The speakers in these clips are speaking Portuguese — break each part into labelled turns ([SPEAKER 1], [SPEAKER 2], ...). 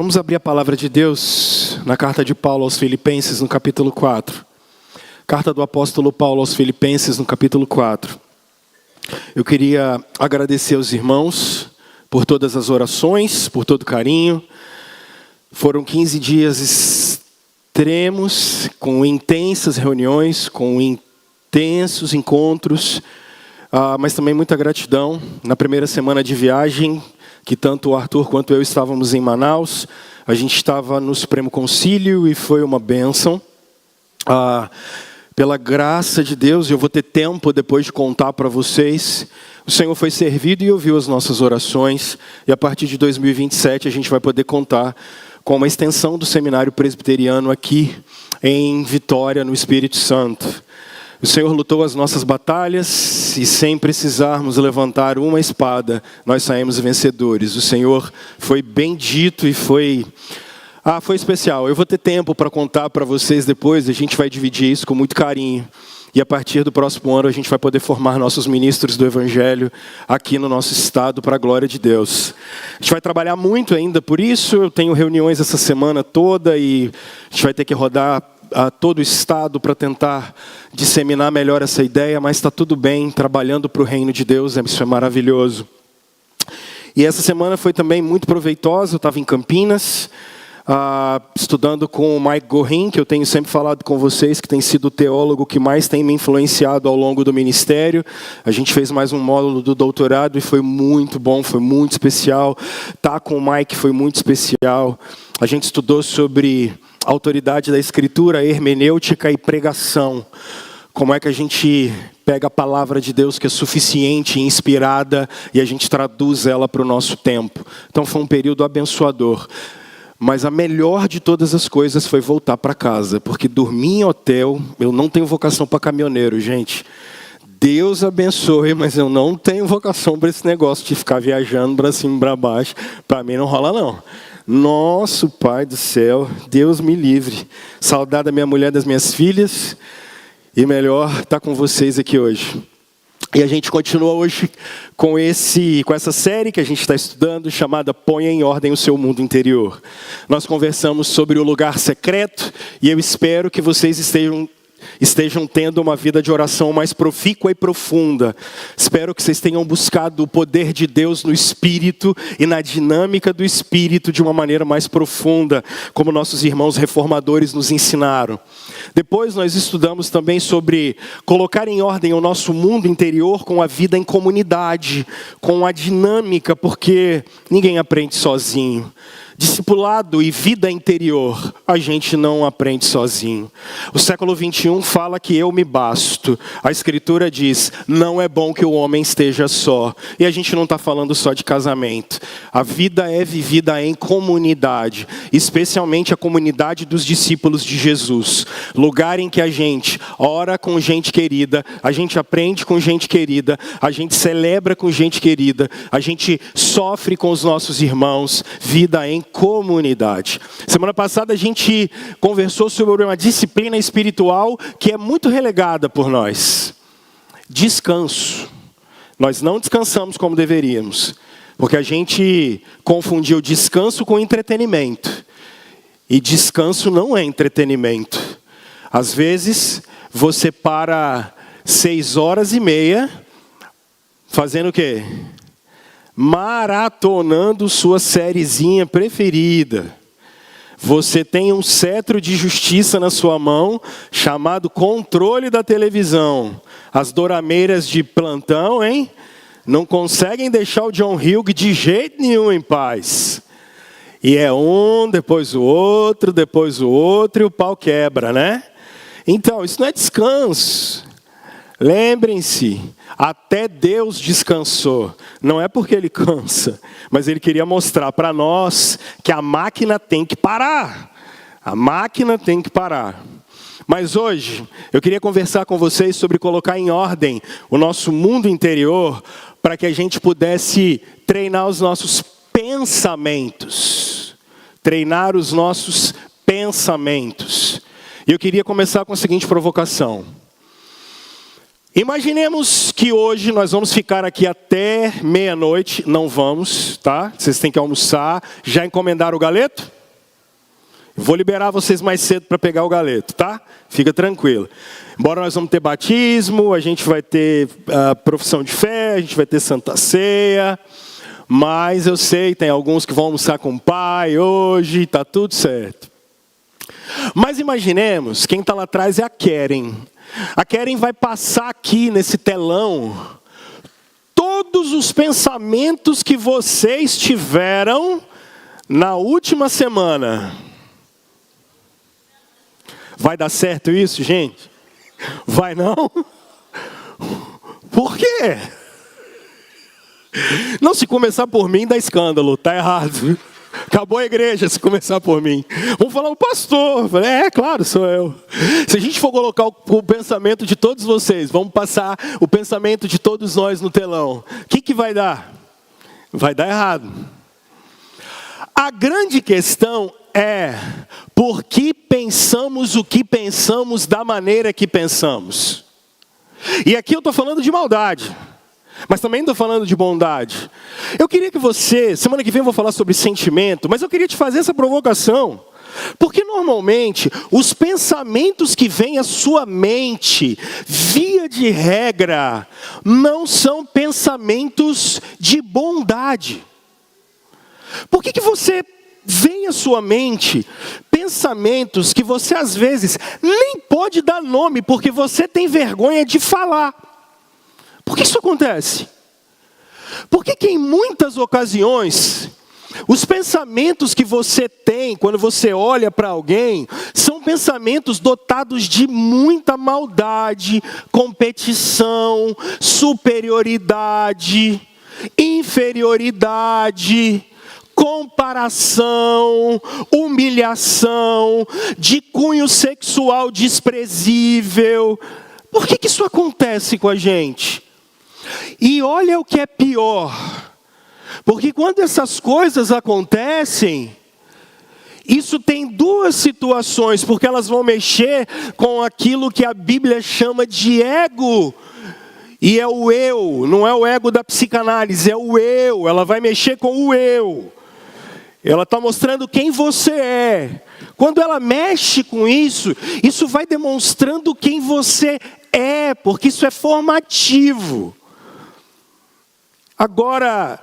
[SPEAKER 1] Vamos abrir a palavra de Deus na carta de Paulo aos Filipenses, no capítulo 4. Carta do apóstolo Paulo aos Filipenses, no capítulo 4. Eu queria agradecer aos irmãos por todas as orações, por todo o carinho. Foram 15 dias extremos, com intensas reuniões, com intensos encontros, mas também muita gratidão. Na primeira semana de viagem, que tanto o Arthur quanto eu estávamos em Manaus, a gente estava no Supremo Concílio e foi uma bênção. Pela graça de Deus, eu vou ter tempo depois de contar para vocês. O Senhor foi servido e ouviu as nossas orações. E a partir de 2027 a gente vai poder contar com uma extensão do seminário presbiteriano aqui em Vitória, no Espírito Santo. O Senhor lutou as nossas batalhas e sem precisarmos levantar uma espada, nós saímos vencedores. O Senhor foi bendito e foi especial. Eu vou ter tempo para contar para vocês depois, a gente vai dividir isso com muito carinho. E a partir do próximo ano a gente vai poder formar nossos ministros do Evangelho aqui no nosso estado para a glória de Deus. A gente vai trabalhar muito ainda por isso, eu tenho reuniões essa semana toda e a gente vai ter que rodar a todo o estado para tentar disseminar melhor essa ideia, mas está tudo bem, trabalhando para o reino de Deus, isso é maravilhoso. E essa semana foi também muito proveitosa, eu estava em Campinas, estudando com o Mike Gorin, que eu tenho sempre falado com vocês, que tem sido o teólogo que mais tem me influenciado ao longo do ministério. A gente fez mais um módulo do doutorado e foi muito bom, foi muito especial. Tá com o Mike foi muito especial. A gente estudou sobre a autoridade da Escritura, hermenêutica e pregação. Como é que a gente pega a palavra de Deus que é suficiente, inspirada, e a gente traduz ela para o nosso tempo. Então foi um período abençoador. Mas a melhor de todas as coisas foi voltar para casa, porque dormir em hotel, eu não tenho vocação para caminhoneiro, gente. Deus abençoe, mas eu não tenho vocação para esse negócio de ficar viajando para cima e para baixo. Para mim não rola não. Nosso Pai do céu, Deus me livre. Saudade da minha mulher, das minhas filhas. E melhor estar com vocês aqui hoje. E a gente continua hoje com essa série que a gente está estudando, chamada Ponha em Ordem o Seu Mundo Interior. Nós conversamos sobre o lugar secreto e eu espero que vocês estejam tendo uma vida de oração mais profícua e profunda. Espero que vocês tenham buscado o poder de Deus no Espírito e na dinâmica do Espírito de uma maneira mais profunda, como nossos irmãos reformadores nos ensinaram. Depois nós estudamos também sobre colocar em ordem o nosso mundo interior com a vida em comunidade, com a dinâmica, porque ninguém aprende sozinho. Discipulado e vida interior, a gente não aprende sozinho. O século 21 fala que eu me basto. A Escritura diz, não é bom que o homem esteja só. E a gente não está falando só de casamento. A vida é vivida em comunidade, especialmente a comunidade dos discípulos de Jesus. Lugar em que a gente ora com gente querida, a gente aprende com gente querida, a gente celebra com gente querida, a gente sofre com os nossos irmãos, vida em comunidade. Semana passada a gente conversou sobre uma disciplina espiritual que é muito relegada por nós. Descanso. Nós não descansamos como deveríamos, porque a gente confundiu descanso com entretenimento. E descanso não é entretenimento. Às vezes você para 6h30 fazendo o quê? Maratonando sua sériezinha preferida. Você tem um cetro de justiça na sua mão, chamado controle da televisão. As dorameiras de plantão, hein? Não conseguem deixar o John Hughes de jeito nenhum em paz. E é um, depois o outro, e o pau quebra, né? Então, isso não é descanso. Lembrem-se, até Deus descansou. Não é porque Ele cansa, mas Ele queria mostrar para nós que a máquina tem que parar. A máquina tem que parar. Mas hoje, eu queria conversar com vocês sobre colocar em ordem o nosso mundo interior para que a gente pudesse treinar os nossos pensamentos. Treinar os nossos pensamentos. E eu queria começar com a seguinte provocação. Imaginemos que hoje nós vamos ficar aqui até meia-noite. Não vamos, tá? Vocês têm que almoçar. Já encomendaram o galeto? Vou liberar vocês mais cedo para pegar o galeto, tá? Fica tranquilo. Embora nós vamos ter batismo, a gente vai ter profissão de fé, a gente vai ter Santa Ceia. Mas eu sei, tem alguns que vão almoçar com o pai hoje, tá tudo certo. Mas imaginemos, quem está lá atrás é a Keren. A Keren vai passar aqui nesse telão todos os pensamentos que vocês tiveram na última semana. Vai dar certo isso, gente? Vai não? Por quê? Não, se começar por mim dá escândalo, tá errado. Acabou a igreja se começar por mim. Vamos falar o pastor. Claro, sou eu. Se a gente for colocar o pensamento de todos vocês, vamos passar o pensamento de todos nós no telão. O que vai dar? Vai dar errado. A grande questão é por que pensamos o que pensamos da maneira que pensamos. E aqui eu estou falando de maldade. Mas também estou falando de bondade. Eu queria que você, semana que vem eu vou falar sobre sentimento, mas eu queria te fazer essa provocação. Porque normalmente, os pensamentos que vêm à sua mente, via de regra, não são pensamentos de bondade. Por que você vem à sua mente pensamentos que você às vezes nem pode dar nome, porque você tem vergonha de falar? Por que isso acontece? Porque que em muitas ocasiões, os pensamentos que você tem quando você olha para alguém, são pensamentos dotados de muita maldade, competição, superioridade, inferioridade, comparação, humilhação, de cunho sexual desprezível. Por que isso acontece com a gente? E olha o que é pior, porque quando essas coisas acontecem, isso tem duas situações, porque elas vão mexer com aquilo que a Bíblia chama de ego, e é o eu, não é o ego da psicanálise, é o eu, ela vai mexer com o eu, ela está mostrando quem você é. Quando ela mexe com isso, isso vai demonstrando quem você é, porque isso é formativo. Agora,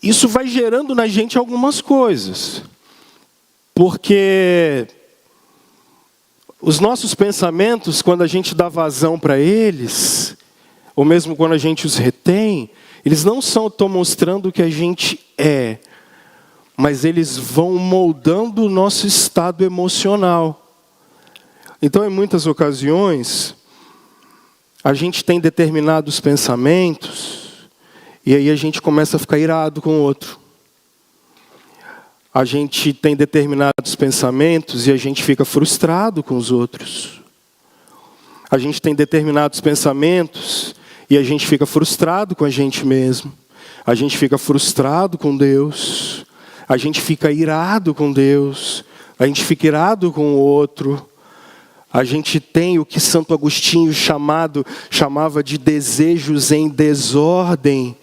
[SPEAKER 1] isso vai gerando na gente algumas coisas. Porque os nossos pensamentos, quando a gente dá vazão para eles, ou mesmo quando a gente os retém, eles não estão mostrando o que a gente é, mas eles vão moldando o nosso estado emocional. Então, em muitas ocasiões, a gente tem determinados pensamentos, e aí a gente começa a ficar irado com o outro. A gente tem determinados pensamentos e a gente fica frustrado com os outros. A gente tem determinados pensamentos e a gente fica frustrado com a gente mesmo. A gente fica frustrado com Deus. A gente fica irado com Deus. A gente fica irado com o outro. A gente tem o que Santo Agostinho chamava de desejos em desordem.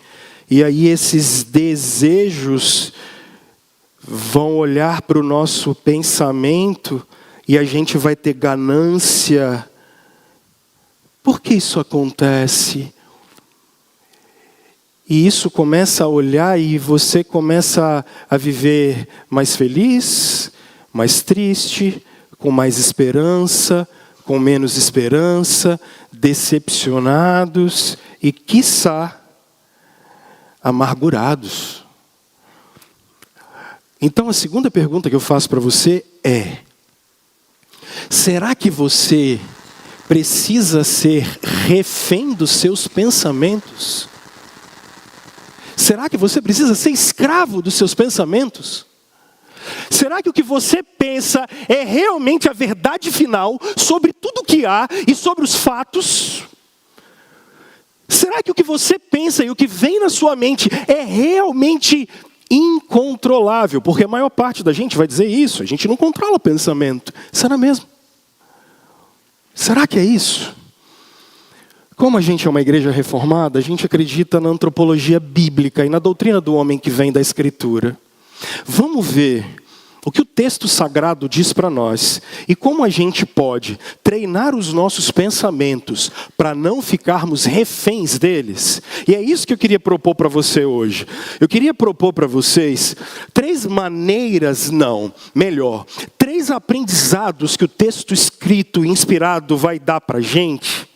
[SPEAKER 1] E aí esses desejos vão olhar para o nosso pensamento e a gente vai ter ganância. Por que isso acontece? E isso começa a olhar e você começa a viver mais feliz, mais triste, com mais esperança, com menos esperança, decepcionados e, quiçá, amargurados. Então, a segunda pergunta que eu faço para você é: será que você precisa ser refém dos seus pensamentos? Será que você precisa ser escravo dos seus pensamentos? Será que o que você pensa é realmente a verdade final sobre tudo o que há e sobre os fatos? Será que o que você pensa e o que vem na sua mente é realmente incontrolável? Porque a maior parte da gente vai dizer isso. A gente não controla o pensamento. Será mesmo? Será que é isso? Como a gente é uma igreja reformada, a gente acredita na antropologia bíblica e na doutrina do homem que vem da Escritura. Vamos ver o que o texto sagrado diz para nós e como a gente pode treinar os nossos pensamentos para não ficarmos reféns deles. E é isso que eu queria propor para você hoje. Eu queria propor para vocês 3 aprendizados que o texto escrito e inspirado vai dar para a gente,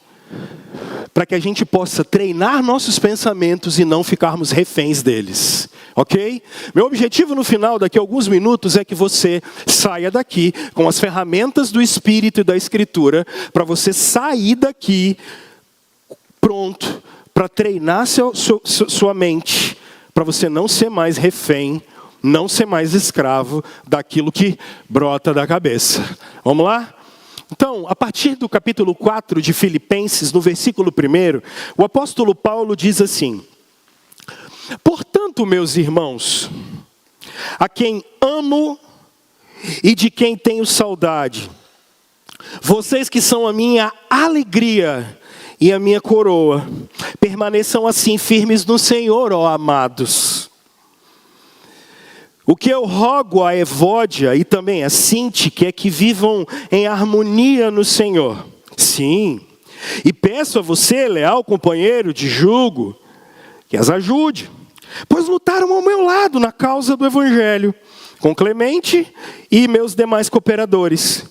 [SPEAKER 1] para que a gente possa treinar nossos pensamentos e não ficarmos reféns deles. Ok? Meu objetivo no final, daqui a alguns minutos, é que você saia daqui com as ferramentas do Espírito e da Escritura, para você sair daqui pronto para treinar sua mente, para você não ser mais refém, não ser mais escravo daquilo que brota da cabeça. Vamos lá? Então, a partir do capítulo 4 de Filipenses, no versículo 1, o apóstolo Paulo diz assim: portanto, meus irmãos, a quem amo e de quem tenho saudade, vocês que são a minha alegria e a minha coroa, permaneçam assim firmes no Senhor, ó amados. O que eu rogo a Evódia e também a Sintique é que vivam em harmonia no Senhor. Sim, e peço a você, leal companheiro de jugo, que as ajude, pois lutaram ao meu lado na causa do Evangelho, com Clemente e meus demais cooperadores.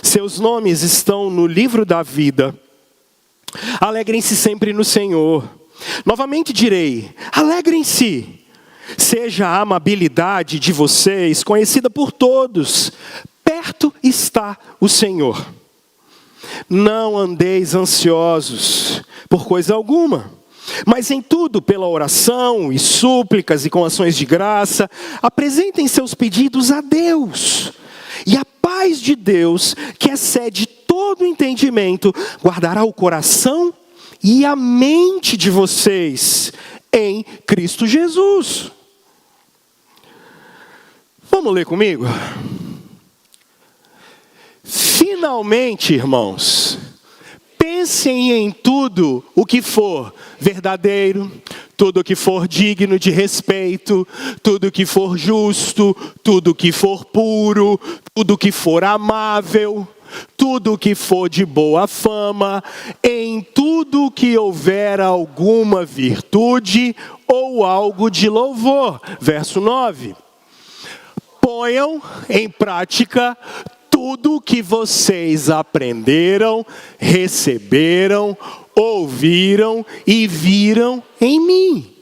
[SPEAKER 1] Seus nomes estão no livro da vida. Alegrem-se sempre no Senhor. Novamente direi, alegrem-se. Seja a amabilidade de vocês conhecida por todos. Perto está o Senhor. Não andeis ansiosos por coisa alguma, mas em tudo, pela oração e súplicas e com ações de graça, apresentem seus pedidos a Deus. E a paz de Deus, que excede todo entendimento, guardará o coração e a mente de vocês em Cristo Jesus. Vamos ler comigo? Finalmente, irmãos, pensem em tudo o que for verdadeiro, tudo o que for digno de respeito, tudo o que for justo, tudo o que for puro, tudo o que for amável, tudo o que for de boa fama, em tudo que houver alguma virtude ou algo de louvor. Verso 9. Ponham em prática tudo o que vocês aprenderam, receberam, ouviram e viram em mim.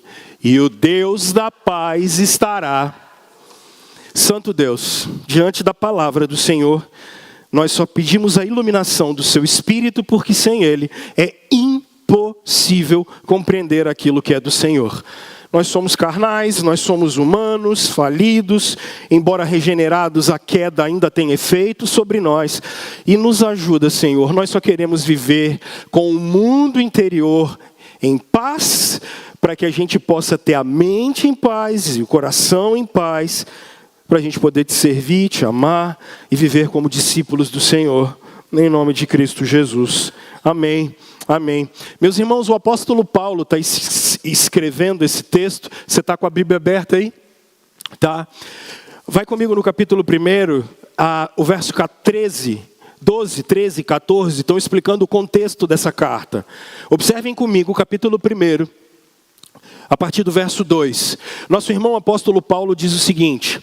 [SPEAKER 1] E o Deus da paz estará. Santo Deus, diante da palavra do Senhor, nós só pedimos a iluminação do seu Espírito, porque sem Ele é impossível compreender aquilo que é do Senhor. Nós somos carnais, nós somos humanos, falidos, embora regenerados, a queda ainda tem efeito sobre nós. E nos ajuda, Senhor, nós só queremos viver com o mundo interior em paz, para que a gente possa ter a mente em paz e o coração em paz, para a gente poder te servir, te amar e viver como discípulos do Senhor, em nome de Cristo Jesus. Amém. Amém. Meus irmãos, o apóstolo Paulo está escrevendo esse texto. Você está com a Bíblia aberta aí? Tá. Vai comigo no capítulo 1, o verso 12, 13 e 14, estão explicando o contexto dessa carta. Observem comigo o capítulo 1, a partir do verso 2. Nosso irmão apóstolo Paulo diz o seguinte: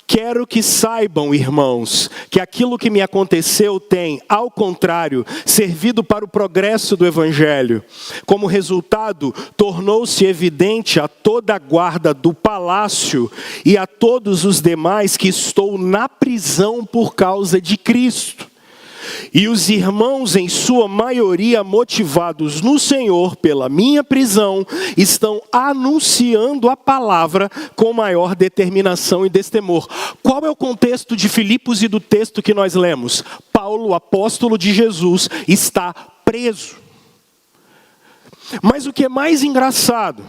[SPEAKER 1] quero que saibam, irmãos, que aquilo que me aconteceu tem, ao contrário, servido para o progresso do Evangelho. Como resultado, tornou-se evidente a toda a guarda do palácio e a todos os demais que estou na prisão por causa de Cristo. E os irmãos, em sua maioria motivados no Senhor pela minha prisão, estão anunciando a palavra com maior determinação e destemor. Qual é o contexto de Filipos e do texto que nós lemos? Paulo, apóstolo de Jesus, está preso. Mas o que é mais engraçado,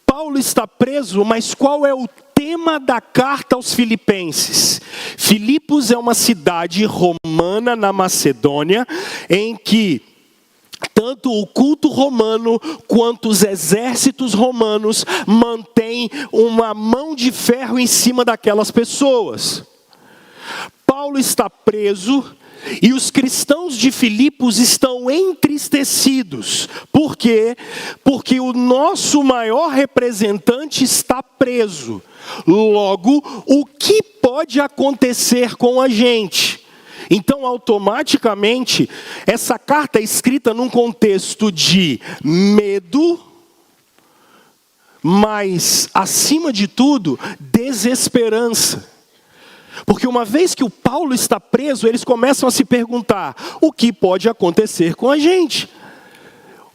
[SPEAKER 1] Paulo está preso, mas qual é o tema da carta aos Filipenses? Filipos é uma cidade romana na Macedônia, em que tanto o culto romano quanto os exércitos romanos mantêm uma mão de ferro em cima daquelas pessoas. Paulo está preso e os cristãos de Filipos estão entristecidos. Por quê? Porque o nosso maior representante está preso. Logo, o que pode acontecer com a gente? Então, automaticamente, essa carta é escrita num contexto de medo, mas, acima de tudo, desesperança. Porque uma vez que o Paulo está preso, eles começam a se perguntar: o que pode acontecer com a gente?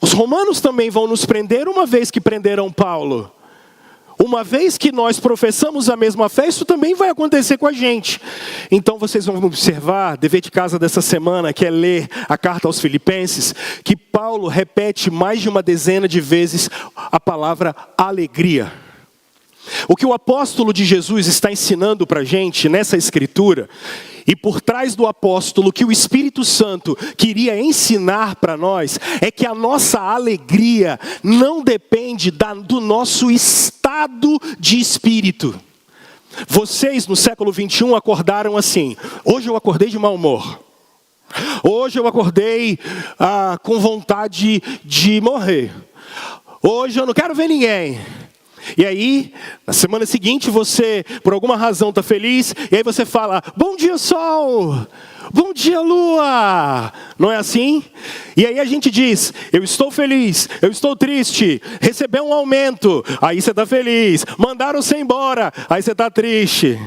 [SPEAKER 1] Os romanos também vão nos prender uma vez que prenderam Paulo. Uma vez que nós professamos a mesma fé, isso também vai acontecer com a gente. Então vocês vão observar, dever de casa dessa semana, que é ler a carta aos Filipenses, que Paulo repete mais de uma dezena de vezes a palavra alegria. O que o apóstolo de Jesus está ensinando para a gente nessa escritura, e por trás do apóstolo que o Espírito Santo queria ensinar para nós, é que a nossa alegria não depende do nosso estado de espírito. Vocês no século 21 acordaram assim: hoje eu acordei de mau humor. Hoje eu acordei com vontade de morrer. Hoje eu não quero ver ninguém. E aí, na semana seguinte, você, por alguma razão, está feliz. E aí você fala: bom dia, sol. Bom dia, lua. Não é assim? E aí a gente diz: eu estou feliz, eu estou triste. Recebeu um aumento, aí você está feliz. Mandaram você embora, aí você está triste.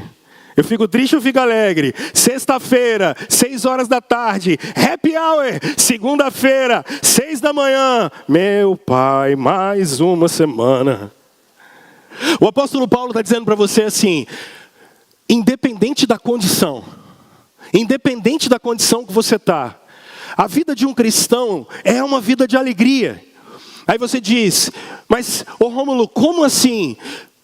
[SPEAKER 1] Eu fico triste, eu fico alegre. Sexta-feira, 6 horas da tarde, happy hour. Segunda-feira, 6 da manhã. Meu pai, mais uma semana. O apóstolo Paulo está dizendo para você assim: independente da condição que você está, a vida de um cristão é uma vida de alegria. Aí você diz: mas, ô Rômulo, como assim?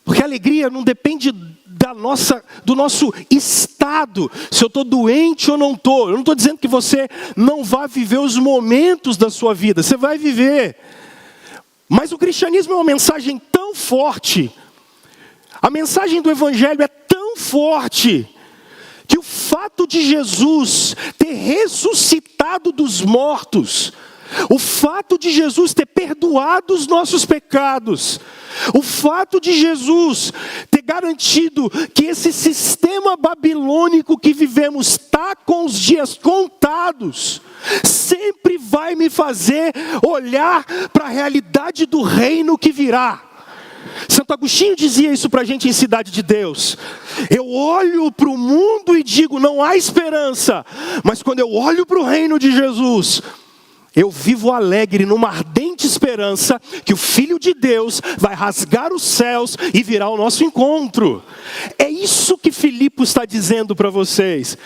[SPEAKER 1] Porque a alegria não depende do nosso estado, se eu estou doente ou não estou. Eu não estou dizendo que você não vá viver os momentos da sua vida, você vai viver. Mas o cristianismo é uma mensagem tão forte, a mensagem do evangelho é tão forte, que o fato de Jesus ter ressuscitado dos mortos, o fato de Jesus ter perdoado os nossos pecados, o fato de Jesus ter garantido que esse sistema babilônico que vivemos está com os dias contados, sempre vai me fazer olhar para a realidade do reino que virá. Santo Agostinho dizia isso para a gente em Cidade de Deus: eu olho para o mundo e digo, não há esperança. Mas quando eu olho para o reino de Jesus, eu vivo alegre numa ardente esperança que o Filho de Deus vai rasgar os céus e virá ao nosso encontro. É isso que Filipos está dizendo para vocês.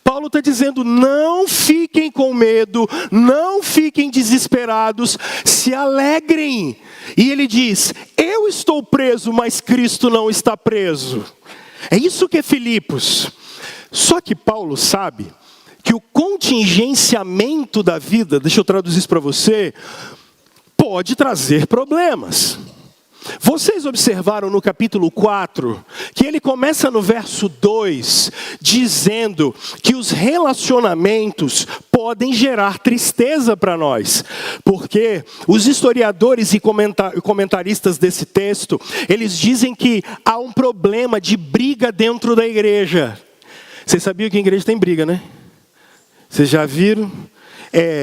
[SPEAKER 1] Paulo está dizendo: não fiquem com medo, não fiquem desesperados, se alegrem. E ele diz: eu estou preso, mas Cristo não está preso. É isso que é Filipos. Só que Paulo sabe que o contingenciamento da vida, deixa eu traduzir isso para você, pode trazer problemas. Vocês observaram no capítulo 4, que ele começa no verso 2, dizendo que os relacionamentos podem gerar tristeza para nós. Porque os historiadores e comentaristas desse texto, eles dizem que há um problema de briga dentro da igreja. Vocês sabiam que a igreja tem briga, né? Vocês já viram?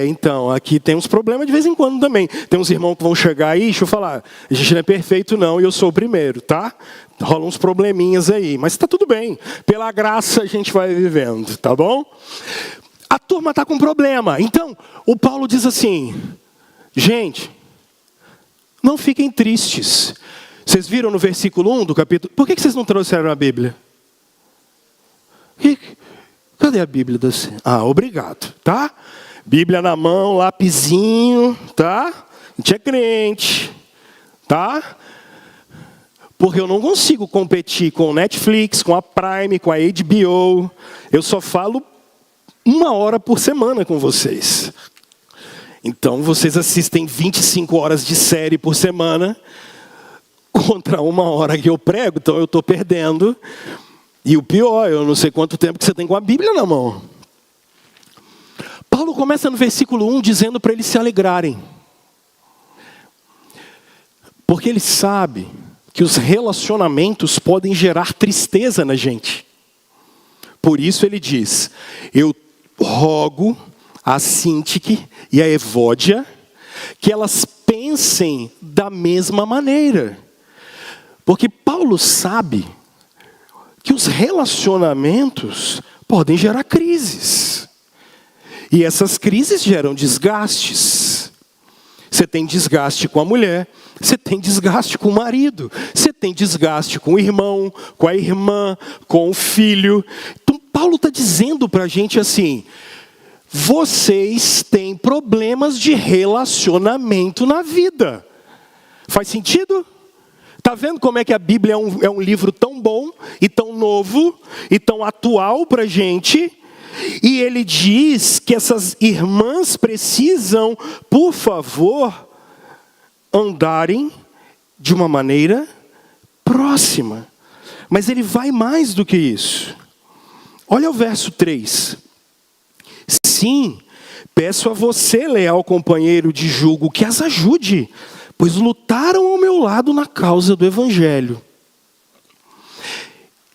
[SPEAKER 1] Então, aqui tem uns problemas de vez em quando também. Tem uns irmãos que vão chegar aí, deixa eu falar, a gente não é perfeito não, e eu sou o primeiro, tá? Rolam uns probleminhas aí, mas tá tudo bem. Pela graça a gente vai vivendo, tá bom? A turma tá com problema. Então, o Paulo diz assim: gente, não fiquem tristes. Vocês viram no versículo 1 do capítulo... Por que vocês não trouxeram a Bíblia? Cadê a Bíblia? Obrigado, tá? Bíblia na mão, lapisinho, tá? A gente é crente, tá? Porque eu não consigo competir com o Netflix, com a Prime, com a HBO. Eu só falo 1 hora por semana com vocês. Então vocês assistem 25 horas de série por semana contra 1 hora que eu prego, então eu estou perdendo. E o pior, eu não sei quanto tempo que você tem com a Bíblia na mão. Paulo começa no versículo 1 dizendo para eles se alegrarem. Porque ele sabe que os relacionamentos podem gerar tristeza na gente. Por isso ele diz: eu rogo a Sintique e a Evódia que elas pensem da mesma maneira. Porque Paulo sabe que os relacionamentos podem gerar crises. E essas crises geram desgastes. Você tem desgaste com a mulher, você tem desgaste com o marido, você tem desgaste com o irmão, com a irmã, com o filho. Então Paulo está dizendo para a gente assim: vocês têm problemas de relacionamento na vida. Faz sentido? Está vendo como é que a Bíblia é um livro tão bom, e tão novo, e tão atual para a gente? E ele diz que essas irmãs precisam, por favor, andarem de uma maneira próxima. Mas ele vai mais do que isso. Olha o verso 3. Sim, peço a você, leal companheiro de jugo, que as ajude, pois lutaram ao meu lado na causa do Evangelho.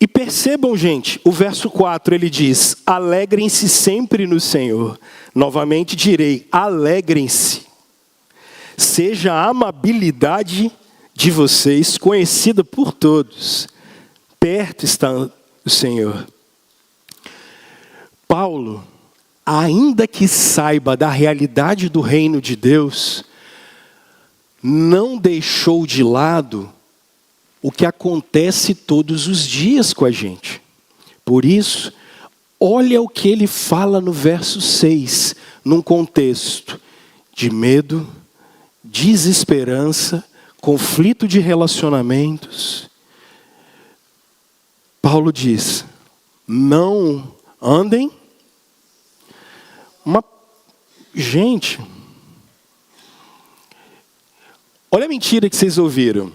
[SPEAKER 1] E percebam, gente, o verso 4, ele diz: alegrem-se sempre no Senhor. Novamente direi, alegrem-se. Seja a amabilidade de vocês conhecida por todos. Perto está o Senhor. Paulo, ainda que saiba da realidade do reino de Deus, não deixou de lado o que acontece todos os dias com a gente. Por isso, olha o que ele fala no verso 6, num contexto de medo, desesperança, conflito de relacionamentos. Paulo diz: não andem. Gente, olha a mentira que vocês ouviram.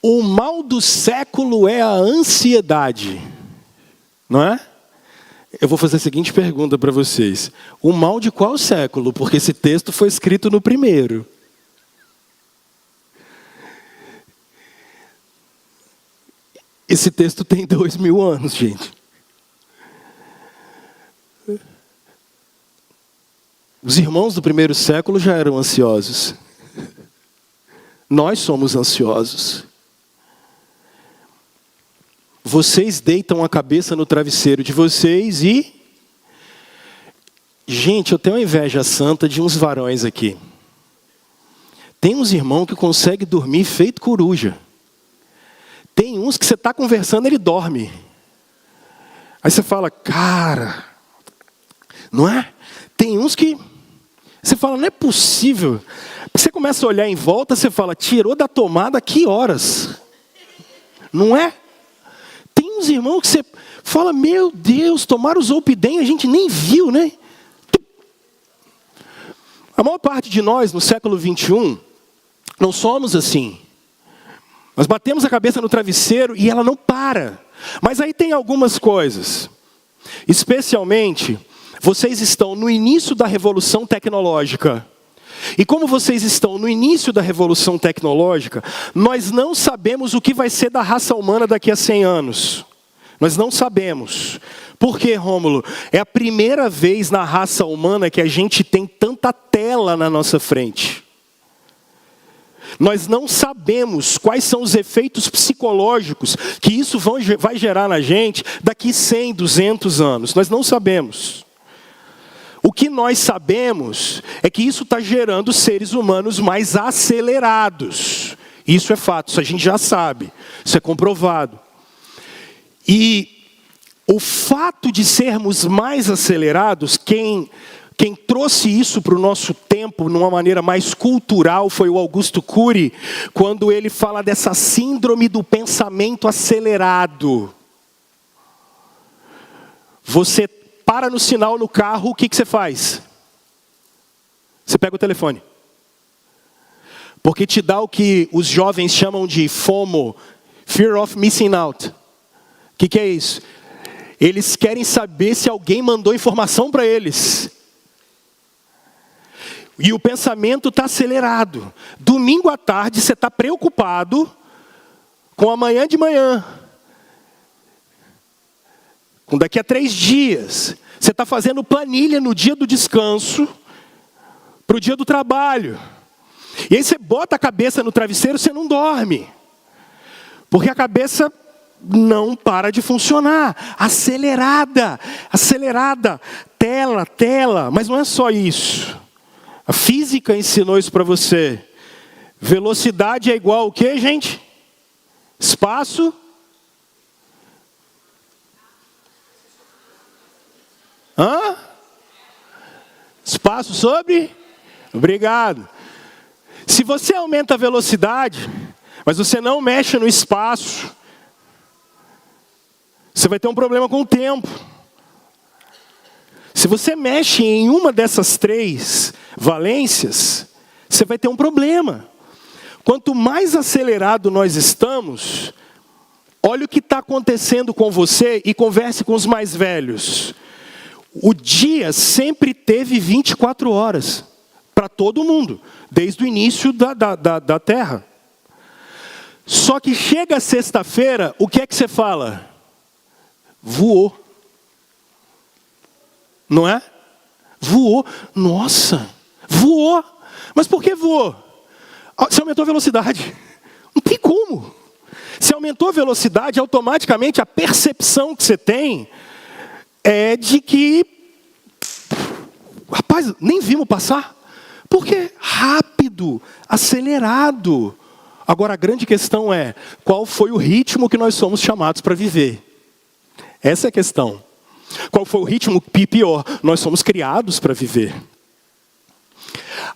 [SPEAKER 1] O mal do século é a ansiedade, não é? Eu vou fazer a seguinte pergunta para vocês: o mal de qual século? Porque esse texto foi escrito no primeiro. Esse texto tem 2000 anos, gente. Os irmãos do primeiro século já eram ansiosos. Nós somos ansiosos. Vocês deitam a cabeça no travesseiro de vocês e... Gente, eu tenho uma inveja santa de uns varões aqui. Tem uns irmãos que conseguem dormir feito coruja. Tem uns que você está conversando, ele dorme. Aí você fala, cara, não é? Tem uns que você fala, não é possível. Você começa a olhar em volta, você fala, tirou da tomada que horas? Não é? Tem uns irmãos que você fala, meu Deus, tomaram o Zolpidem, a gente nem viu, né? A maior parte de nós, no século 21, não somos assim. Nós batemos a cabeça no travesseiro e ela não para. Mas aí tem algumas coisas. Especialmente, vocês estão no início da revolução tecnológica. E como vocês estão no início da revolução tecnológica, nós não sabemos o que vai ser da raça humana daqui a 100 anos. Nós não sabemos. Por quê, Rômulo? É a primeira vez na raça humana que a gente tem tanta tela na nossa frente. Nós não sabemos quais são os efeitos psicológicos que isso vai gerar na gente daqui 100, 200 anos. Nós não sabemos. O que nós sabemos é que isso está gerando seres humanos mais acelerados. Isso é fato, isso a gente já sabe. Isso é comprovado. E o fato de sermos mais acelerados, quem trouxe isso para o nosso tempo, numa maneira mais cultural, foi o Augusto Cury, quando ele fala dessa síndrome do pensamento acelerado. Você para no sinal no carro, o que você faz? Você pega o telefone. Porque te dá o que os jovens chamam de FOMO, Fear of Missing Out. O que é isso? Eles querem saber se alguém mandou informação para eles. E o pensamento está acelerado. Domingo à tarde você está preocupado com amanhã de manhã. Com daqui a 3 dias. Você está fazendo planilha no dia do descanso para o dia do trabalho. E aí você bota a cabeça no travesseiro, você não dorme. Porque a cabeça não para de funcionar. Acelerada. Tela. Mas não é só isso. A física ensinou isso para você. Velocidade é igual o quê, gente? Espaço. Espaço sobre? Obrigado. Se você aumenta a velocidade, mas você não mexe no espaço, você vai ter um problema com o tempo. Se você mexe em uma dessas 3 valências, você vai ter um problema. Quanto mais acelerado nós estamos, olha o que está acontecendo com você e converse com os mais velhos. O dia sempre teve 24 horas para todo mundo, desde o início da Terra. Só que chega sexta-feira, o que é que você fala? Voou. Não é? Voou. Nossa, voou. Mas por que voou? Você aumentou a velocidade. Não tem como. Se aumentou a velocidade, automaticamente a percepção que você tem é de que, rapaz, nem vimos passar. Porque rápido, acelerado. Agora a grande questão é, qual foi o ritmo que nós somos chamados para viver? Essa é a questão. Qual foi o ritmo? Pior, nós somos criados para viver.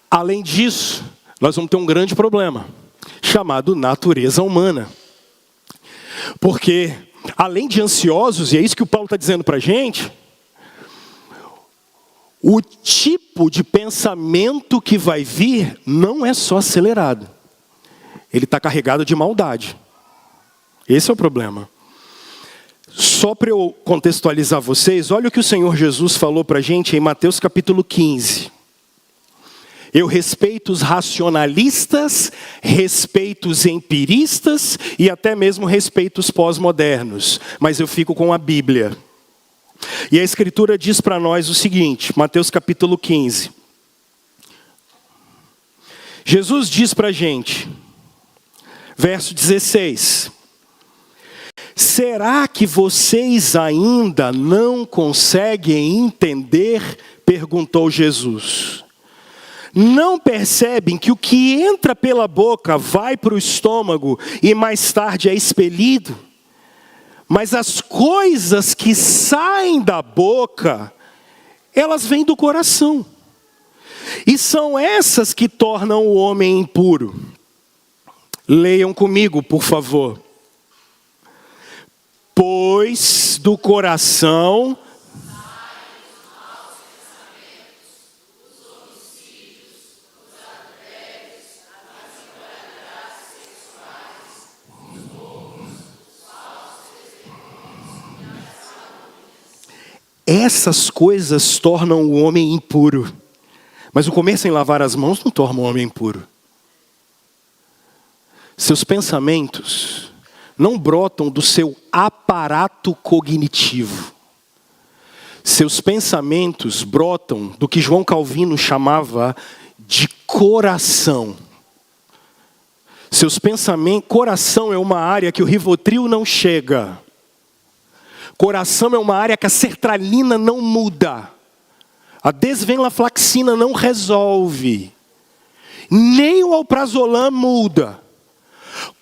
[SPEAKER 1] Além disso, nós vamos ter um grande problema, chamado natureza humana. Porque, além de ansiosos, e é isso que o Paulo está dizendo para a gente, o tipo de pensamento que vai vir não é só acelerado. Ele está carregado de maldade. Esse é o problema. Só para eu contextualizar vocês, olha o que o Senhor Jesus falou para a gente em Mateus capítulo 15. Eu respeito os racionalistas, respeito os empiristas e até mesmo respeito os pós-modernos. Mas eu fico com a Bíblia. E a Escritura diz para nós o seguinte, Mateus capítulo 15. Jesus diz para a gente, verso 16. Será que vocês ainda não conseguem entender? Perguntou Jesus. Não percebem que o que entra pela boca vai para o estômago e mais tarde é expelido? Mas as coisas que saem da boca, elas vêm do coração. E são essas que tornam o homem impuro. Leiam comigo, por favor. Pois do coração essas coisas tornam o homem impuro. Mas o comer sem lavar as mãos não torna o homem impuro. Seus pensamentos não brotam do seu aparato cognitivo. Seus pensamentos brotam do que João Calvino chamava de coração. Seus pensamentos, coração é uma área que o Rivotril não chega. Coração é uma área que a sertralina não muda. A desvenlafaxina não resolve. Nem o alprazolam muda.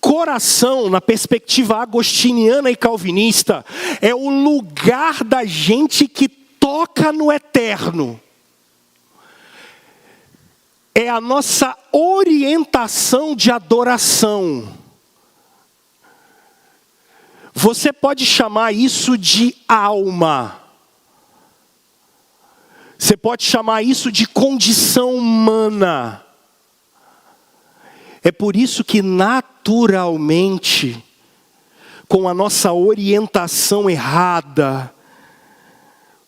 [SPEAKER 1] Coração, na perspectiva agostiniana e calvinista, é o lugar da gente que toca no eterno. É a nossa orientação de adoração. Você pode chamar isso de alma. Você pode chamar isso de condição humana. É por isso que naturalmente, com a nossa orientação errada,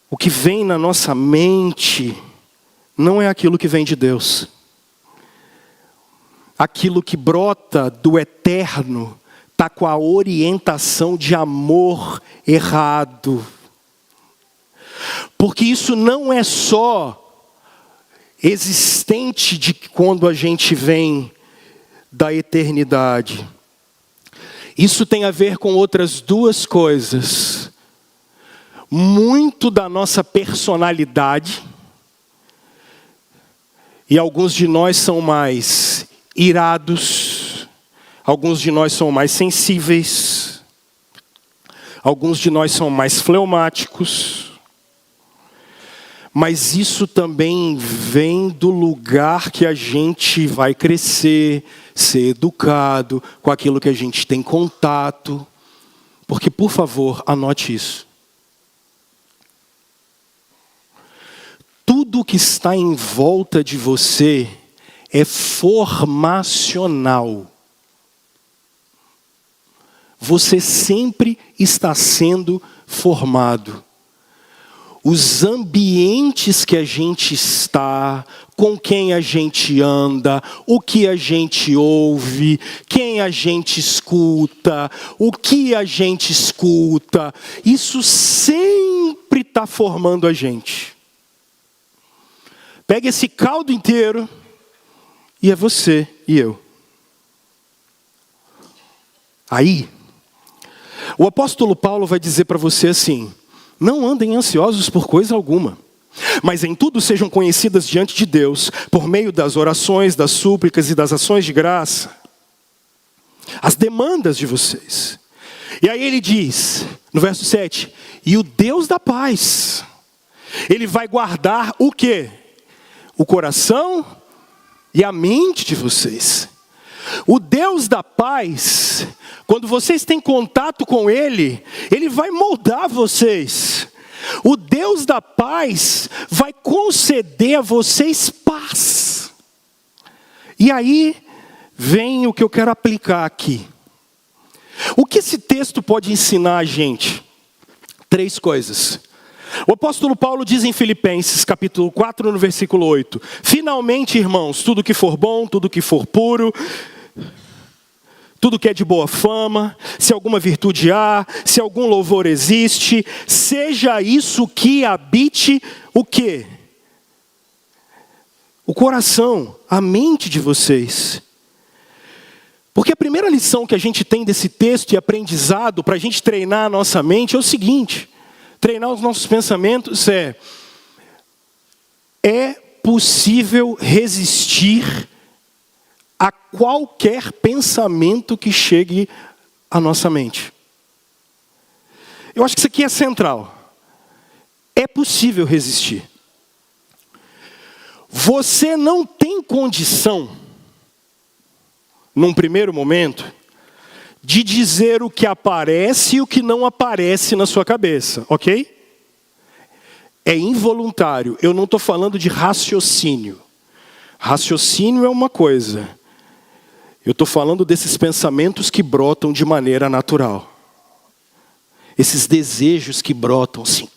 [SPEAKER 1] o que vem na nossa mente não é aquilo que vem de Deus. Aquilo que brota do eterno está com a orientação de amor errado. Porque isso não é só existente de quando a gente vem da eternidade. Isso tem a ver com outras duas coisas. Muito da nossa personalidade, e alguns de nós são mais irados, alguns de nós são mais sensíveis, alguns de nós são mais fleumáticos, mas isso também vem do lugar que a gente vai crescer, ser educado, com aquilo que a gente tem contato. Porque, por favor, anote isso. Tudo que está em volta de você é formacional. Você sempre está sendo formado. Os ambientes que a gente está, com quem a gente anda, o que a gente ouve, quem a gente escuta, o que a gente escuta, isso sempre está formando a gente. Pega esse caldo inteiro e é você e eu. Aí, o apóstolo Paulo vai dizer para você assim: não andem ansiosos por coisa alguma, mas em tudo sejam conhecidas diante de Deus, por meio das orações, das súplicas e das ações de graça, as demandas de vocês. E aí ele diz, no verso 7, e o Deus da paz, Ele vai guardar o quê? O coração e a mente de vocês. O Deus da paz, quando vocês têm contato com Ele, Ele vai moldar vocês. O Deus da paz vai conceder a vocês paz. E aí vem o que eu quero aplicar aqui. O que esse texto pode ensinar a gente? 3 coisas. O apóstolo Paulo diz em Filipenses, capítulo 4, no versículo 8. Finalmente, irmãos, tudo que for bom, tudo que for puro, tudo que é de boa fama, se alguma virtude há, se algum louvor existe, seja isso que habite o quê? O coração, a mente de vocês. Porque a primeira lição que a gente tem desse texto e aprendizado para a gente treinar a nossa mente é o seguinte: treinar os nossos pensamentos é possível resistir a qualquer pensamento que chegue à nossa mente. Eu acho que isso aqui é central. É possível resistir. Você não tem condição, num primeiro momento, de dizer o que aparece e o que não aparece na sua cabeça, ok? É involuntário. Eu não estou falando de raciocínio. Raciocínio é uma coisa. Eu estou falando desses pensamentos que brotam de maneira natural. Esses desejos que brotam assim.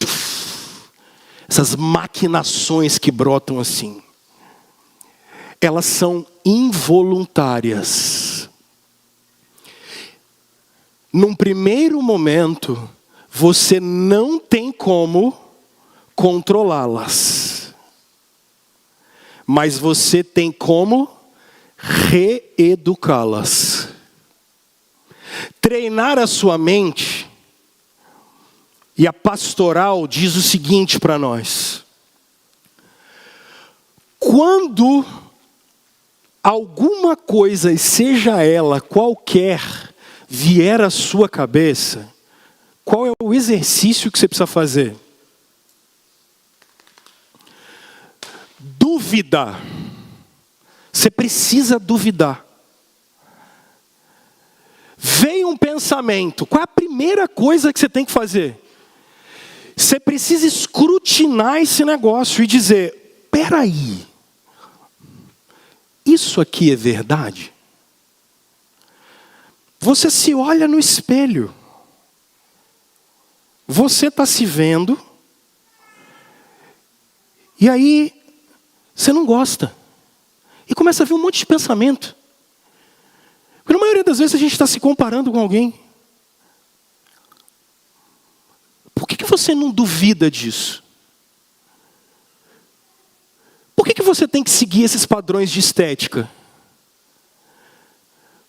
[SPEAKER 1] Essas maquinações que brotam assim. Elas são involuntárias. Num primeiro momento, você não tem como controlá-las. Mas você tem como reeducá-las. Treinar a sua mente. E a pastoral diz o seguinte para nós: quando alguma coisa, e seja ela qualquer, vier à sua cabeça, qual é o exercício que você precisa fazer? Duvidar. Você precisa duvidar. Veio um pensamento, qual é a primeira coisa que você tem que fazer? você precisa escrutinar esse negócio e dizer: peraí, isso aqui é verdade? Você se olha no espelho, você está se vendo, e aí você não gosta, e começa a vir um monte de pensamento. Porque na maioria das vezes a gente está se comparando com alguém. Por que você não duvida disso? Por que você tem que seguir esses padrões de estética?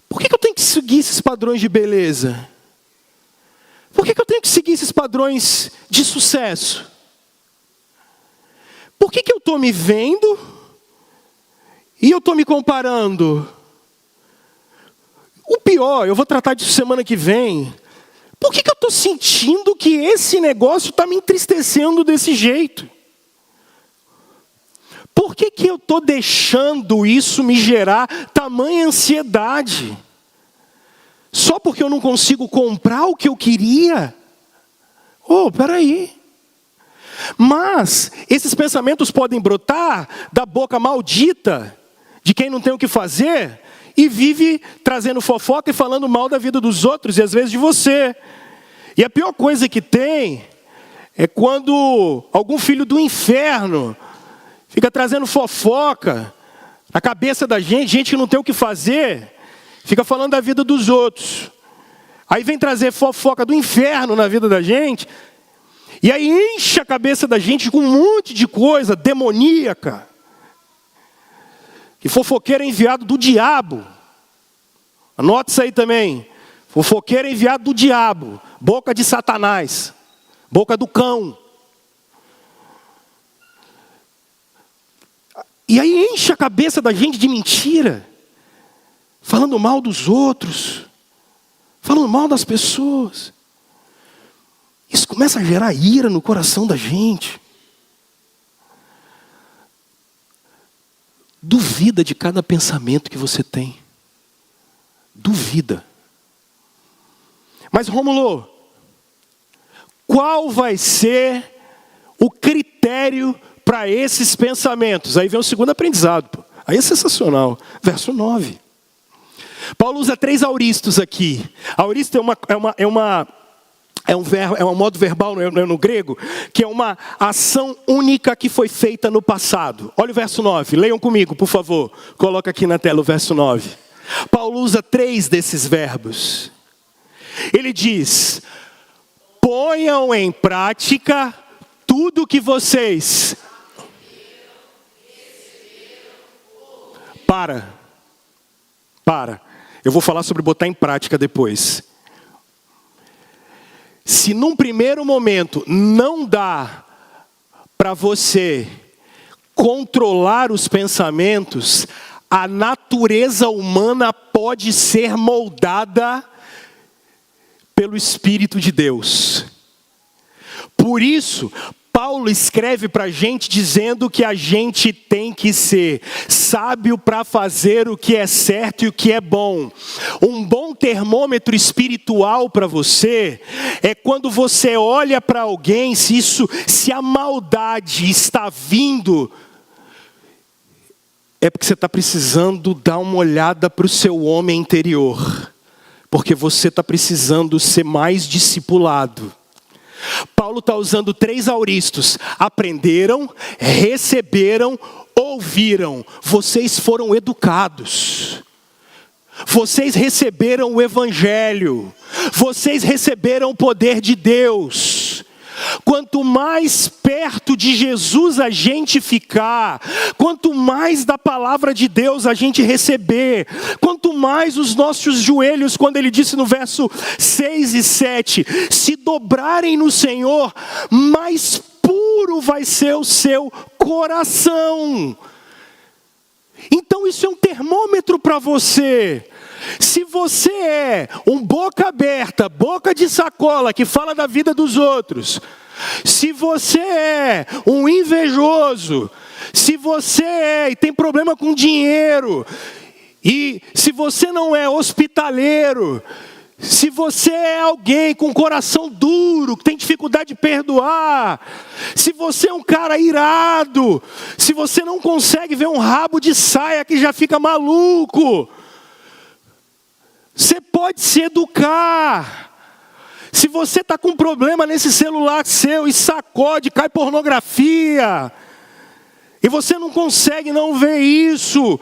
[SPEAKER 1] Por que eu tenho que seguir esses padrões de beleza? Por que eu tenho que seguir esses padrões de sucesso? Por que eu estou me vendo e eu estou me comparando? O pior, eu vou tratar disso semana que vem. Por que eu estou sentindo que esse negócio está me entristecendo desse jeito? Por que eu estou deixando isso me gerar tamanha ansiedade? Só porque eu não consigo comprar o que eu queria? Peraí. Mas esses pensamentos podem brotar da boca maldita de quem não tem o que fazer e vive trazendo fofoca e falando mal da vida dos outros e às vezes de você. E a pior coisa que tem é quando algum filho do inferno fica trazendo fofoca na cabeça da gente, gente que não tem o que fazer, fica falando da vida dos outros. Aí vem trazer fofoca do inferno na vida da gente, e aí enche a cabeça da gente com um monte de coisa demoníaca. Que fofoqueiro é enviado do diabo. Anote isso aí também. Fofoqueiro é enviado do diabo. Boca de Satanás. Boca do cão. E aí enche a cabeça da gente de mentira. Falando mal dos outros. Falando mal das pessoas. Isso começa a gerar ira no coração da gente. Duvida de cada pensamento que você tem. Duvida. Mas Rômulo, qual vai ser o critério para esses pensamentos? Aí vem o segundo aprendizado. Aí é sensacional. Verso 9. Paulo usa 3 auristos aqui. Auristo é um modo verbal no grego, que é uma ação única que foi feita no passado. Olha o verso 9, leiam comigo, por favor. Coloca aqui na tela o verso 9. Paulo usa 3 desses verbos. Ele diz: ponham em prática tudo que vocês... Para. Eu vou falar sobre botar em prática depois. Se num primeiro momento não dá para você controlar os pensamentos, a natureza humana pode ser moldada pelo Espírito de Deus. Por isso, Paulo escreve para a gente dizendo que a gente tem que ser sábio para fazer o que é certo e o que é bom. Um bom termômetro espiritual para você é quando você olha para alguém, se a maldade está vindo, é porque você está precisando dar uma olhada para o seu homem interior, porque você está precisando ser mais discipulado. Paulo está usando 3 auristos. Aprenderam, receberam, ouviram. Vocês foram educados. Vocês receberam o Evangelho. Vocês receberam o poder de Deus. Quanto mais perto de Jesus a gente ficar, quanto mais da palavra de Deus a gente receber, quanto mais os nossos joelhos, quando ele disse no verso 6 e 7, se dobrarem no Senhor, mais puro vai ser o seu coração. Então isso é um termômetro para você. Se você é um boca aberta, boca de sacola, que fala da vida dos outros, se você é um invejoso, se você é e tem problema com dinheiro, e se você não é hospitaleiro, Se você é alguém com coração duro, que tem dificuldade de perdoar, se você é um cara irado, se você não consegue ver um rabo de saia que já fica maluco, você pode se educar. Se você está com problema nesse celular seu e sacode, cai pornografia, e você não consegue não ver isso,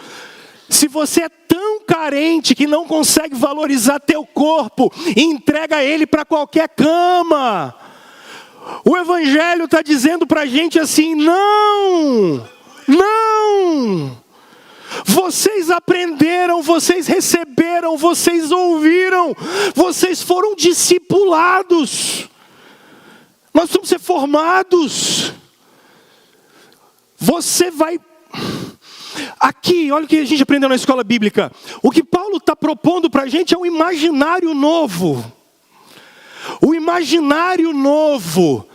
[SPEAKER 1] se você é tão carente que não consegue valorizar teu corpo e entrega ele para qualquer cama, o Evangelho está dizendo para a gente assim: não, não. Vocês aprenderam, vocês receberam, vocês ouviram, vocês foram discipulados. Nós vamos ser formados. Você vai... Aqui, olha o que a gente aprendeu na escola bíblica. O que Paulo está propondo para a gente é um imaginário novo. O imaginário novo.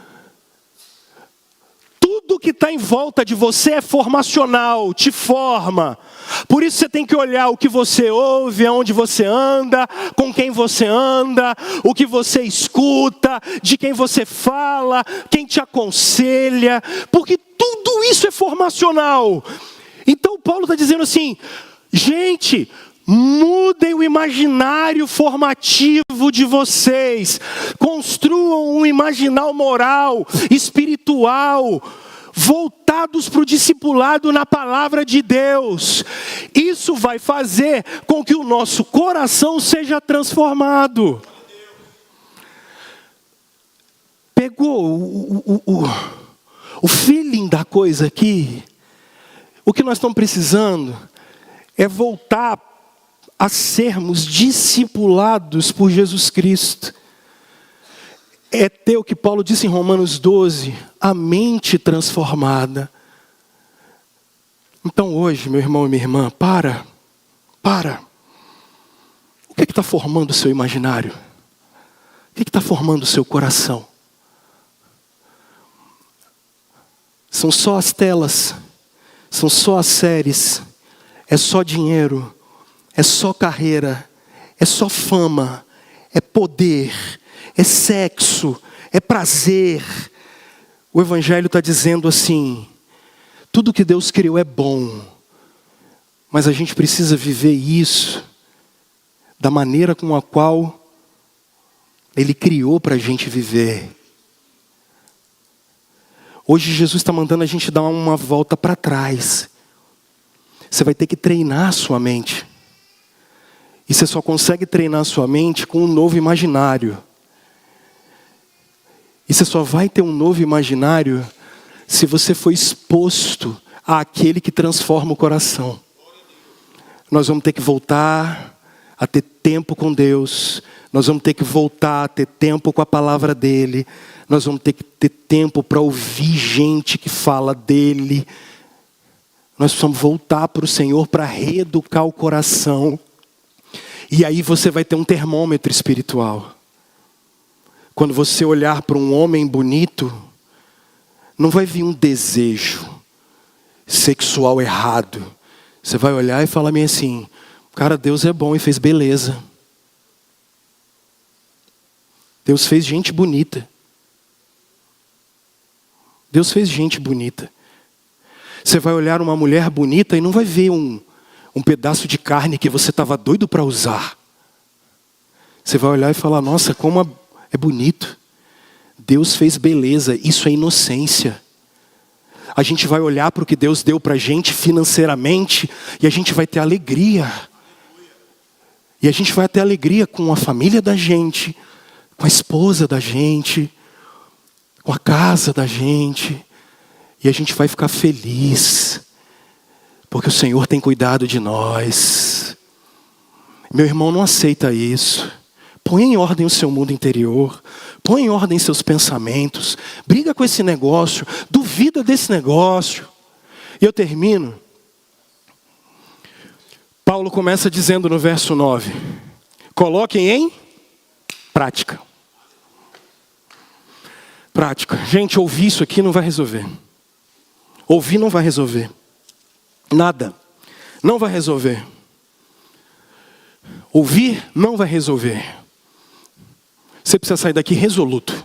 [SPEAKER 1] Tudo que está em volta de você é formacional, te forma. Por isso você tem que olhar o que você ouve, aonde você anda, com quem você anda, o que você escuta, de quem você fala, quem te aconselha, porque tudo isso é formacional. Então Paulo está dizendo assim: gente, mudem o imaginário formativo de vocês. Construam um imaginário moral, espiritual, voltados para o discipulado na palavra de Deus. Isso vai fazer com que o nosso coração seja transformado. Pegou o feeling da coisa aqui? O que nós estamos precisando é voltar a sermos discipulados por Jesus Cristo. É ter o que Paulo disse em Romanos 12, a mente transformada. Então hoje, meu irmão e minha irmã, para. O que está formando o seu imaginário? O que está formando o seu coração? São só as telas, são só as séries, é só dinheiro, é só carreira, é só fama, é poder, é sexo, é prazer. O Evangelho está dizendo assim: tudo que Deus criou é bom, mas a gente precisa viver isso da maneira com a qual Ele criou para a gente viver. Hoje Jesus está mandando a gente dar uma volta para trás. Você vai ter que treinar a sua mente. E você só consegue treinar a sua mente com um novo imaginário. E você só vai ter um novo imaginário se você for exposto àquele que transforma o coração. Nós vamos ter que voltar a ter tempo com Deus. Nós vamos ter que voltar a ter tempo com a palavra dEle. Nós vamos ter que ter tempo para ouvir gente que fala dEle. Nós precisamos voltar para o Senhor para reeducar o coração. E aí você vai ter um termômetro espiritual. Quando você olhar para um homem bonito, não vai vir um desejo sexual errado. Você vai olhar e falar meio assim: cara, Deus é bom e fez beleza. Deus fez gente bonita. Deus fez gente bonita. Você vai olhar uma mulher bonita e não vai ver um pedaço de carne que você estava doido para usar. Você vai olhar e falar: nossa, como é bonito. Deus fez beleza, isso é inocência. A gente vai olhar para o que Deus deu para a gente financeiramente e a gente vai ter alegria. E a gente vai ter alegria com a família da gente, com a esposa da gente, com a casa da gente. E a gente vai ficar feliz, porque o Senhor tem cuidado de nós. Meu irmão, não aceita isso. Põe em ordem o seu mundo interior. Põe em ordem seus pensamentos. Briga com esse negócio. Duvida desse negócio. E eu termino. Paulo começa dizendo no verso 9. Coloquem em prática. Prática. Gente, ouvir isso aqui não vai resolver. Ouvir não vai resolver. Nada. Não vai resolver. Ouvir não vai resolver. Você precisa sair daqui resoluto.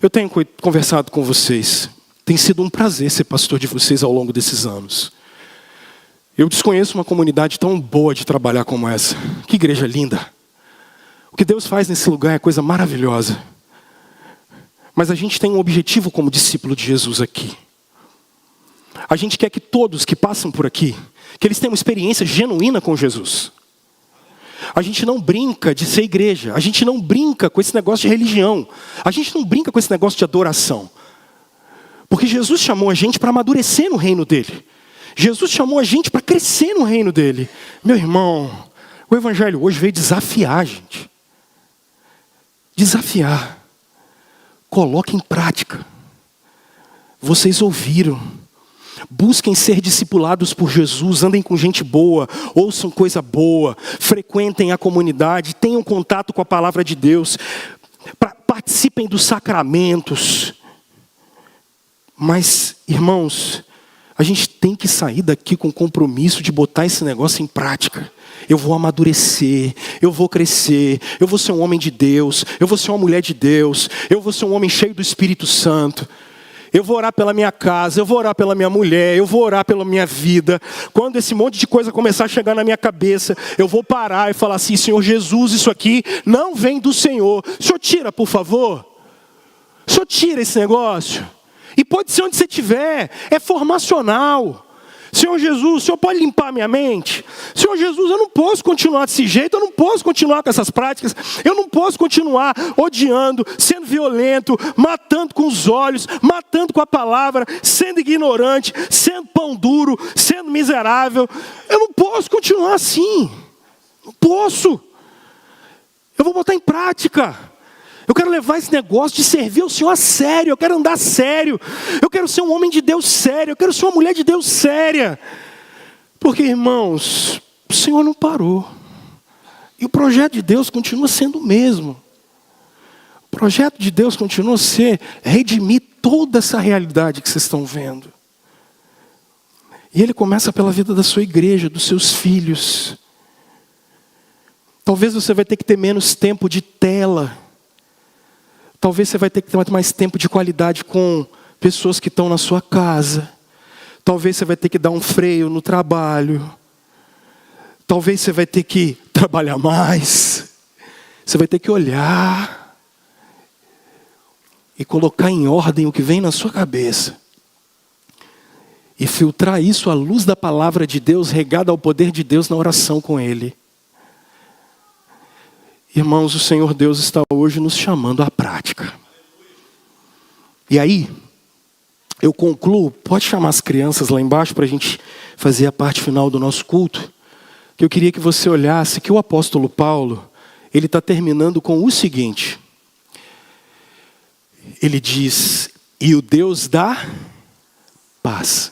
[SPEAKER 1] Eu tenho conversado com vocês. Tem sido um prazer ser pastor de vocês ao longo desses anos. Eu desconheço uma comunidade tão boa de trabalhar como essa. Que igreja linda. O que Deus faz nesse lugar é coisa maravilhosa. Mas a gente tem um objetivo como discípulo de Jesus aqui. A gente quer que todos que passam por aqui, que eles tenham uma experiência genuína com Jesus. A gente não brinca de ser igreja. A gente não brinca com esse negócio de religião. A gente não brinca com esse negócio de adoração. Porque Jesus chamou a gente para amadurecer no reino dele. Jesus chamou a gente para crescer no reino dele. Meu irmão, o evangelho hoje veio desafiar a gente. Desafiar. Coloque em prática. Vocês ouviram. Busquem ser discipulados por Jesus, andem com gente boa, ouçam coisa boa, frequentem a comunidade, tenham contato com a palavra de Deus, participem dos sacramentos. Mas, irmãos, a gente tem que sair daqui com o compromisso de botar esse negócio em prática. Eu vou amadurecer, eu vou crescer, eu vou ser um homem de Deus, eu vou ser uma mulher de Deus, eu vou ser um homem cheio do Espírito Santo. Eu vou orar pela minha casa, eu vou orar pela minha mulher, eu vou orar pela minha vida. Quando esse monte de coisa começar a chegar na minha cabeça, eu vou parar e falar assim: Senhor Jesus, isso aqui não vem do Senhor. O Senhor tira, por favor. O Senhor tira esse negócio. E pode ser onde você estiver, é formacional. Senhor Jesus, o Senhor pode limpar a minha mente? Senhor Jesus, eu não posso continuar desse jeito, eu não posso continuar com essas práticas, eu não posso continuar odiando, sendo violento, matando com os olhos, matando com a palavra, sendo ignorante, sendo pão duro, sendo miserável. Eu não posso continuar assim. Não posso. Eu vou botar em prática. Eu quero levar esse negócio de servir ao Senhor a sério. Eu quero andar sério. Eu quero ser um homem de Deus sério. Eu quero ser uma mulher de Deus séria. Porque, irmãos, o Senhor não parou. E o projeto de Deus continua sendo o mesmo. O projeto de Deus continua a ser redimir toda essa realidade que vocês estão vendo. E Ele começa pela vida da sua igreja, dos seus filhos. Talvez você vai ter que ter menos tempo de tela. Talvez você vai ter que ter mais tempo de qualidade com pessoas que estão na sua casa. Talvez você vai ter que dar um freio no trabalho. Talvez você vai ter que trabalhar mais. Você vai ter que olhar e colocar em ordem o que vem na sua cabeça. E filtrar isso à luz da palavra de Deus, regada ao poder de Deus na oração com Ele. Irmãos, o Senhor Deus está hoje nos chamando à prática. E aí, eu concluo, pode chamar as crianças lá embaixo para a gente fazer a parte final do nosso culto, que eu queria que você olhasse que o apóstolo Paulo, ele está terminando com o seguinte. Ele diz: e o Deus da paz.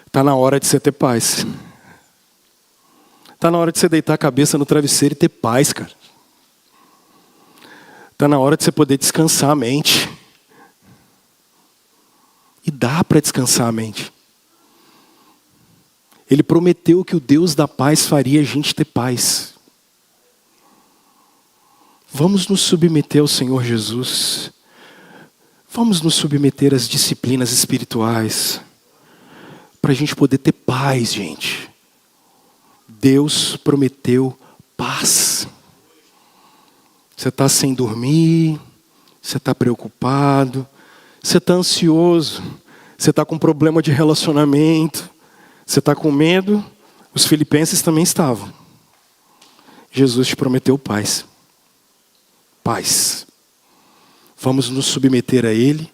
[SPEAKER 1] Está na hora de você ter paz. Está na hora de você deitar a cabeça no travesseiro e ter paz, cara. Está na hora de você poder descansar a mente. E dá para descansar a mente. Ele prometeu que o Deus da paz faria a gente ter paz. Vamos nos submeter ao Senhor Jesus. Vamos nos submeter às disciplinas espirituais. Para a gente poder ter paz, gente. Deus prometeu paz. Você está sem dormir, você está preocupado, você está ansioso, você está com problema de relacionamento, você está com medo. Os filipenses também estavam. Jesus te prometeu paz. Paz. Vamos nos submeter a Ele,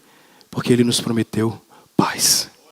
[SPEAKER 1] porque Ele nos prometeu paz.